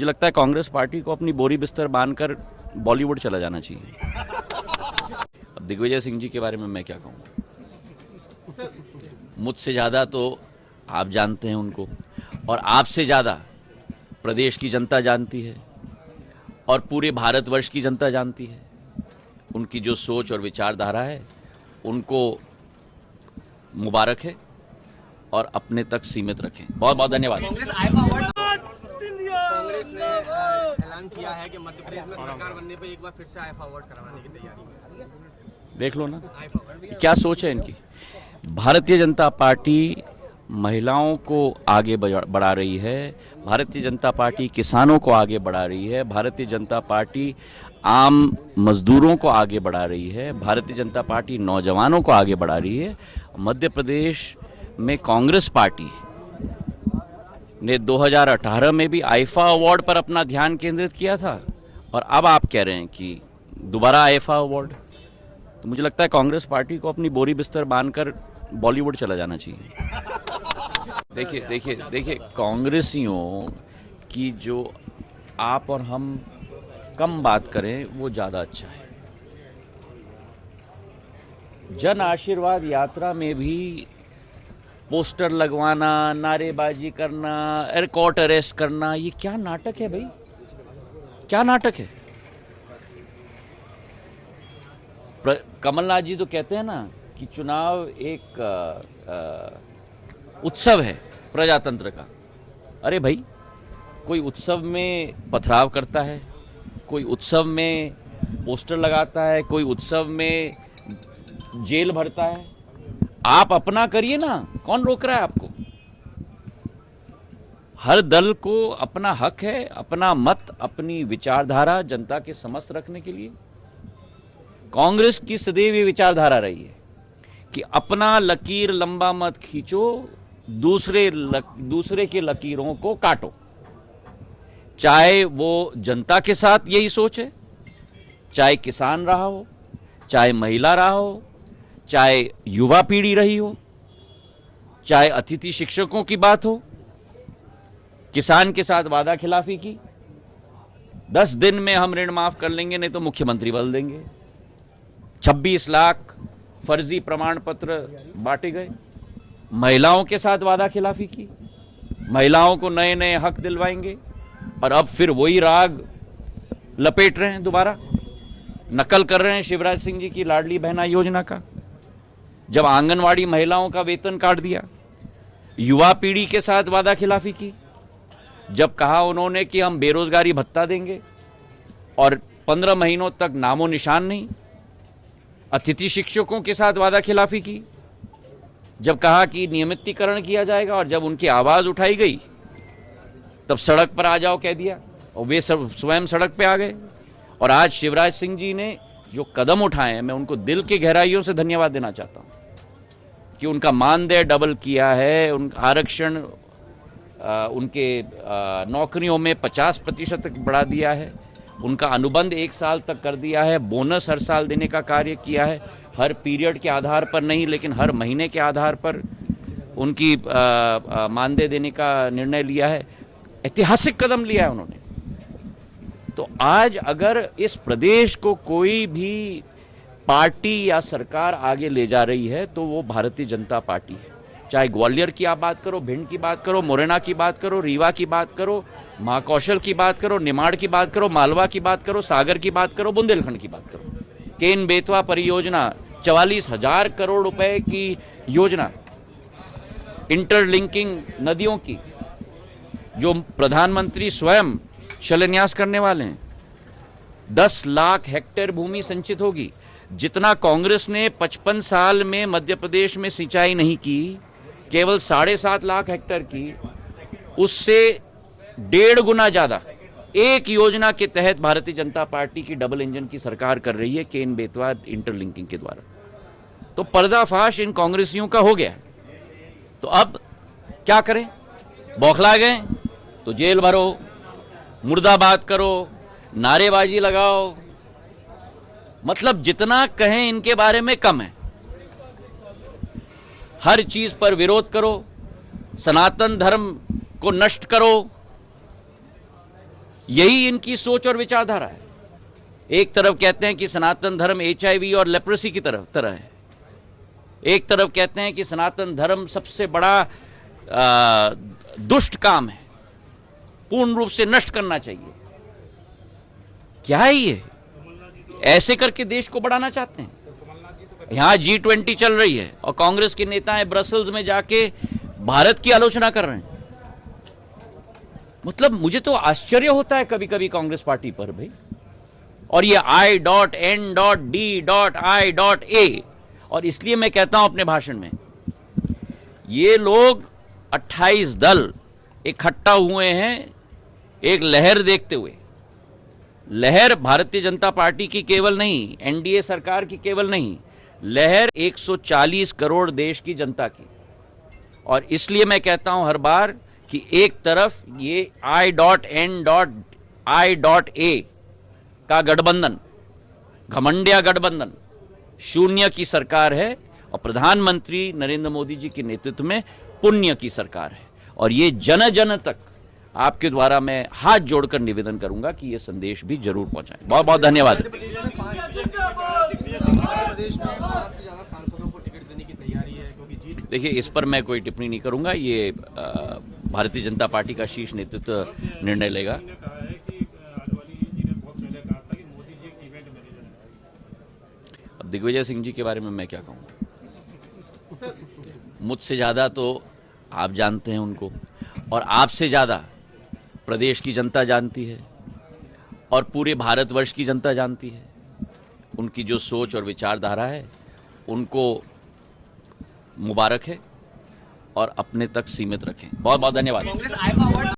मुझे लगता है कांग्रेस पार्टी को अपनी बोरी बिस्तर बांधकर बॉलीवुड चला जाना चाहिए। अब दिग्विजय सिंह जी के बारे में मैं क्या कहूँ, मुझसे ज़्यादा तो आप जानते हैं उनको, और आपसे ज़्यादा प्रदेश की जनता जानती है और पूरे भारतवर्ष की जनता जानती है। उनकी जो सोच और विचारधारा है उनको मुबारक है और अपने तक सीमित रखें। बहुत बहुत धन्यवाद। कांग्रेस ने ऐलान किया है कि मध्य प्रदेश में सरकार बनने पर एक बार फिर से आईएफए अवार्ड करवाने की तैयारी है। देख लो ना क्या सोच है इनकी। भारतीय जनता पार्टी महिलाओं को आगे बढ़ा रही है, भारतीय जनता पार्टी किसानों को आगे बढ़ा रही है, भारतीय जनता पार्टी आम मजदूरों को आगे बढ़ा रही है, भारतीय जनता पार्टी नौजवानों को आगे बढ़ा रही है। मध्य प्रदेश में कांग्रेस पार्टी ने 2018 में भी आईफा अवार्ड पर अपना ध्यान केंद्रित किया था और अब आप कह रहे हैं कि दोबारा आईफा अवार्ड। तो मुझे लगता है कांग्रेस पार्टी को अपनी बोरी बिस्तर बांधकर बॉलीवुड चला जाना चाहिए। देखिए कांग्रेसियों की जो आप और हम कम बात करें वो ज़्यादा अच्छा है। जन आशीर्वाद यात्रा में भी पोस्टर लगवाना, नारेबाजी करना, एयरकोर्ट अरेस्ट करना, ये क्या नाटक है भाई, क्या नाटक है। कमलनाथ जी तो कहते हैं ना कि चुनाव एक उत्सव है प्रजातंत्र का। अरे भाई, कोई उत्सव में पथराव करता है, कोई उत्सव में पोस्टर लगाता है, कोई उत्सव में जेल भरता है। आप अपना करिए ना, कौन रोक रहा है आपको। हर दल को अपना हक है, अपना मत, अपनी विचारधारा जनता के समक्ष रखने के लिए। कांग्रेस की सदैव ये विचारधारा रही है कि अपना लकीर लंबा मत खींचो, दूसरे के लकीरों को काटो। चाहे वो जनता के साथ यही सोच है, चाहे किसान रहा हो, चाहे महिला रहा हो, चाहे युवा पीढ़ी रही हो, चाहे अतिथि शिक्षकों की बात हो। किसान के साथ वादा खिलाफी की, 10 दिन में हम ऋण माफ कर लेंगे, नहीं तो मुख्यमंत्री बदल देंगे। 26 लाख फर्जी प्रमाण पत्र बांटे गए। महिलाओं के साथ वादा खिलाफी की, महिलाओं को नए नए हक दिलवाएंगे, और अब फिर वही राग लपेट रहे हैं, दोबारा नकल कर रहे हैं शिवराज सिंह जी की लाडली बहना योजना का। जब आंगनवाड़ी महिलाओं का वेतन काट दिया, युवा पीढ़ी के साथ वादा खिलाफी की, जब कहा उन्होंने कि हम बेरोजगारी भत्ता देंगे और 15 महीनों तक नामो निशान नहीं। अतिथि शिक्षकों के साथ वादा खिलाफी की, जब कहा कि नियमितीकरण किया जाएगा, और जब उनकी आवाज उठाई गई तब सड़क पर आ जाओ कह दिया, और वे सब स्वयं सड़क पे आ गए। और आज शिवराज सिंह जी ने जो कदम उठाए हैं, मैं उनको दिल की गहराइयों से धन्यवाद देना चाहता हूं कि उनका मानदेय डबल किया है, उनका आरक्षण उनके नौकरियों में 50% तक बढ़ा दिया है, उनका अनुबंध 1 साल तक कर दिया है, बोनस हर साल देने का कार्य किया है, हर पीरियड के आधार पर नहीं लेकिन हर महीने के आधार पर उनकी मानदेय देने का निर्णय लिया है। ऐतिहासिक कदम लिया है उन्होंने। तो आज अगर इस प्रदेश को कोई भी पार्टी या सरकार आगे ले जा रही है तो वो भारतीय जनता पार्टी है। चाहे ग्वालियर की आप बात करो, भिंड की बात करो, मुरैना की बात करो, रीवा की बात करो, महाकौशल की बात करो, निमाड़ की बात करो, मालवा की बात करो, सागर की बात करो, बुंदेलखंड की बात करो। केन बेतवा परियोजना 44,000 करोड़ रुपए की योजना, इंटरलिंकिंग नदियों की, जो प्रधानमंत्री स्वयं शिलान्यास करने वाले हैं। 10 लाख हेक्टेयर भूमि संचित होगी। जितना कांग्रेस ने 55 साल में मध्य प्रदेश में सिंचाई नहीं की, केवल 7.5 लाख हेक्टेयर की, उससे 1.5 गुना ज्यादा एक योजना के तहत भारतीय जनता पार्टी की डबल इंजन की सरकार कर रही है, केन बेतवा इंटरलिंकिंग के द्वारा। तो पर्दाफाश इन कांग्रेसियों का हो गया। तो अब क्या करें? बौखला गए तो जेल भरो, मुर्दाबाद करो, नारेबाजी लगाओ, मतलब जितना कहें इनके बारे में कम है। हर चीज पर विरोध करो, सनातन धर्म को नष्ट करो, यही इनकी सोच और विचारधारा है। एक तरफ कहते हैं कि सनातन धर्म HIV और लेप्रेसी की तरह है, एक तरफ कहते हैं कि सनातन धर्म सबसे बड़ा दुष्ट काम है, पूर्ण रूप से नष्ट करना चाहिए। क्या है ये? ऐसे करके देश को बढ़ाना चाहते हैं। यहां G20 चल रही है और कांग्रेस के नेता ब्रसल्स में जाके भारत की आलोचना कर रहे हैं। मतलब मुझे तो आश्चर्य होता है कभी कभी कांग्रेस पार्टी पर भाई। और ये I.N.D.I.A, और इसलिए मैं कहता हूं अपने भाषण में, ये लोग 28 दल इकट्ठा हुए हैं एक लहर देखते हुए। लहर भारतीय जनता पार्टी की केवल नहीं, NDA सरकार की केवल नहीं, लहर 140 करोड़ देश की जनता की। और इसलिए मैं कहता हूं हर बार कि एक तरफ ये I.N.I.A का गठबंधन, घमंडिया गठबंधन, शून्य की सरकार है, और प्रधानमंत्री नरेंद्र मोदी जी के नेतृत्व में पुण्य की सरकार है। और ये जन जन तक आपके द्वारा मैं हाथ जोड़कर निवेदन करूंगा कि ये संदेश भी जरूर पहुंचाएं। बहुत बहुत धन्यवाद। प्रदेश में 5 से ज्यादा सांसदों को टिकट देने की तैयारी है, क्योंकि जीत। देखिए, इस पर मैं कोई टिप्पणी नहीं करूंगा, ये भारतीय जनता पार्टी का शीर्ष नेतृत्व निर्णय लेगा। अब दिग्विजय सिंह जी के बारे में मैं क्या कहूँ, मुझसे ज्यादा तो आप जानते हैं उनको, और आपसे ज्यादा प्रदेश की जनता जानती है और पूरे भारतवर्ष की जनता जानती है। उनकी जो सोच और विचारधारा है उनको मुबारक है और अपने तक सीमित रखें। बहुत बहुत धन्यवाद।